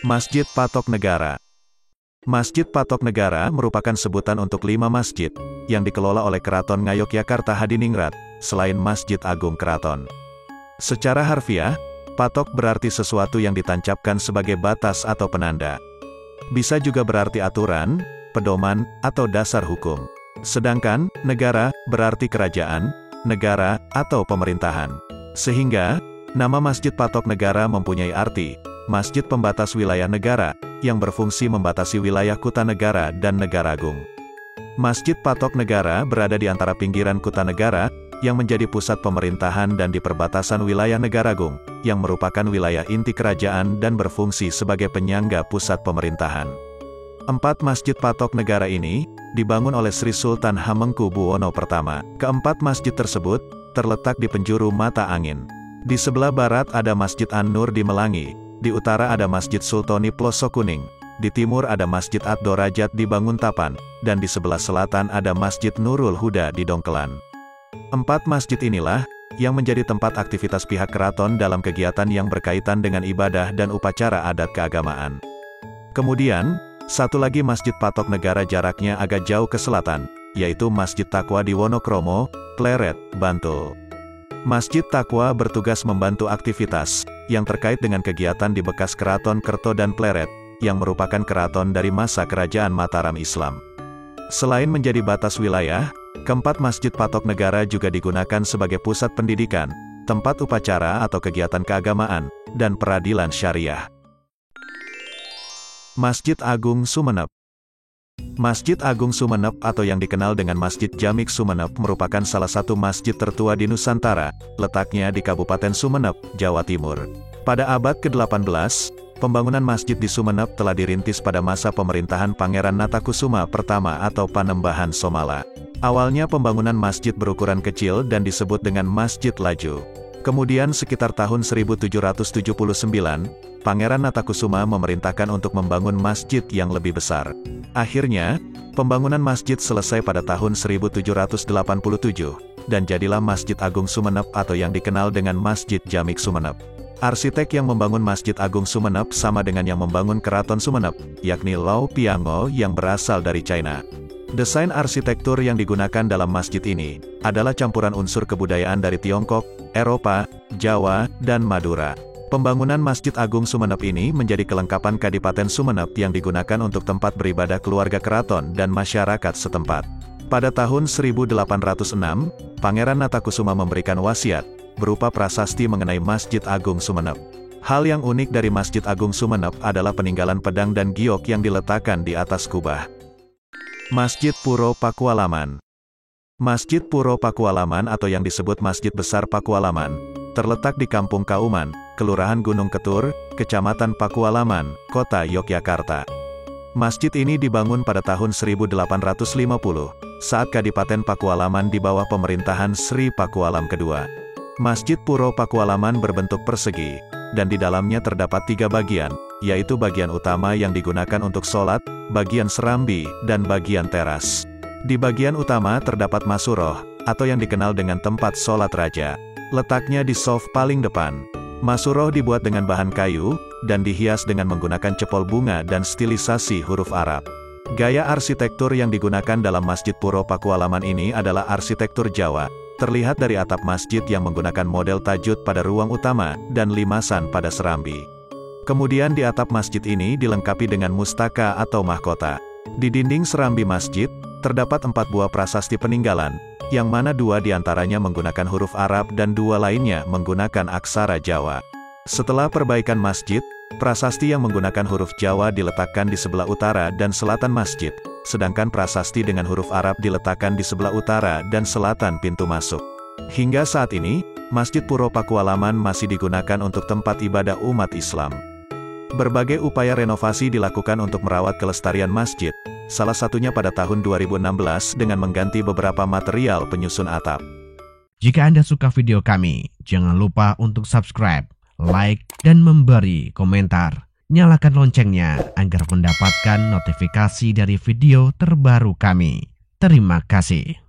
Masjid Patok Negara. Masjid Patok Negara merupakan sebutan untuk 5 masjid yang dikelola oleh Keraton Ngayogyakarta Hadiningrat, selain Masjid Agung Keraton. Secara harfiah, patok berarti sesuatu yang ditancapkan sebagai batas atau penanda. Bisa juga berarti aturan, pedoman, atau dasar hukum. Sedangkan, negara berarti kerajaan, negara, atau pemerintahan. Sehingga, nama Masjid Patok Negara mempunyai arti masjid pembatas wilayah negara, yang berfungsi membatasi wilayah Kutanegara dan Negaragung. Masjid Patok Negara berada di antara pinggiran Kutanegara, yang menjadi pusat pemerintahan dan di perbatasan wilayah Negaragung, yang merupakan wilayah inti kerajaan dan berfungsi sebagai penyangga pusat pemerintahan. 4 Masjid Patok Negara ini, dibangun oleh Sri Sultan Hamengkubuwono I. Keempat masjid tersebut, terletak di penjuru mata angin. Di sebelah barat ada Masjid An-Nur di Melangi, di utara ada Masjid Sultoni Plosok Kuning, di timur ada Masjid Ad-Dorajat di Banguntapan, dan di sebelah selatan ada Masjid Nurul Huda di Dongkelan. 4 masjid inilah, yang menjadi tempat aktivitas pihak keraton dalam kegiatan yang berkaitan dengan ibadah dan upacara adat keagamaan. Kemudian, satu lagi Masjid Patok Negara jaraknya agak jauh ke selatan, yaitu Masjid Takwa di Wonokromo, Pleret, Bantul. Masjid Takwa bertugas membantu aktivitas yang terkait dengan kegiatan di bekas Keraton Kerto dan Pleret, yang merupakan keraton dari masa Kerajaan Mataram Islam. Selain menjadi batas wilayah, keempat Masjid Patok Negara juga digunakan sebagai pusat pendidikan, tempat upacara atau kegiatan keagamaan, dan peradilan syariah. Masjid Agung Sumenep. Masjid Agung Sumenep atau yang dikenal dengan Masjid Jamik Sumenep merupakan salah satu masjid tertua di Nusantara, letaknya di Kabupaten Sumenep, Jawa Timur. Pada abad ke-18, pembangunan masjid di Sumenep telah dirintis pada masa pemerintahan Pangeran Natakusuma pertama atau Panembahan Somala. Awalnya pembangunan masjid berukuran kecil dan disebut dengan Masjid Laju. Kemudian sekitar tahun 1779, Pangeran Natakusuma memerintahkan untuk membangun masjid yang lebih besar. Akhirnya, pembangunan masjid selesai pada tahun 1787, dan jadilah Masjid Agung Sumenep atau yang dikenal dengan Masjid Jamik Sumenep. Arsitek yang membangun Masjid Agung Sumenep sama dengan yang membangun Keraton Sumenep, yakni Lau Piango yang berasal dari China. Desain arsitektur yang digunakan dalam masjid ini, adalah campuran unsur kebudayaan dari Tiongkok, Eropa, Jawa, dan Madura. Pembangunan Masjid Agung Sumenep ini menjadi kelengkapan Kadipaten Sumenep yang digunakan untuk tempat beribadah keluarga keraton dan masyarakat setempat. Pada tahun 1806, Pangeran Natakusuma memberikan wasiat, berupa prasasti mengenai Masjid Agung Sumenep. Hal yang unik dari Masjid Agung Sumenep adalah peninggalan pedang dan giok yang diletakkan di atas kubah. Masjid Puro Pakualaman. Masjid Puro Pakualaman atau yang disebut Masjid Besar Pakualaman, terletak di Kampung Kauman, Kelurahan Gunung Ketur, Kecamatan Pakualaman, Kota Yogyakarta. Masjid ini dibangun pada tahun 1850, saat Kadipaten Pakualaman di bawah pemerintahan Sri Pakualam II. Masjid Puro Pakualaman berbentuk persegi, dan di dalamnya terdapat 3 bagian, yaitu bagian utama yang digunakan untuk sholat, bagian serambi, dan bagian teras. Di bagian utama terdapat masuroh, atau yang dikenal dengan tempat sholat raja. Letaknya di sof paling depan. Masuroh dibuat dengan bahan kayu, dan dihias dengan menggunakan cepol bunga dan stilisasi huruf Arab. Gaya arsitektur yang digunakan dalam Masjid Puro Pakualaman ini adalah arsitektur Jawa. Terlihat dari atap masjid yang menggunakan model tajud pada ruang utama, dan limasan pada serambi. Kemudian di atap masjid ini dilengkapi dengan mustaka atau mahkota. Di dinding serambi masjid, terdapat 4 buah prasasti peninggalan, yang mana 2 diantaranya menggunakan huruf Arab dan 2 lainnya menggunakan aksara Jawa. Setelah perbaikan masjid, prasasti yang menggunakan huruf Jawa diletakkan di sebelah utara dan selatan masjid, sedangkan prasasti dengan huruf Arab diletakkan di sebelah utara dan selatan pintu masuk. Hingga saat ini, Masjid Puro Pakualaman masih digunakan untuk tempat ibadah umat Islam. Berbagai upaya renovasi dilakukan untuk merawat kelestarian masjid, salah satunya pada tahun 2016 dengan mengganti beberapa material penyusun atap. Jika Anda suka video kami, jangan lupa untuk subscribe, like, dan memberi komentar. Nyalakan loncengnya agar mendapatkan notifikasi dari video terbaru kami. Terima kasih.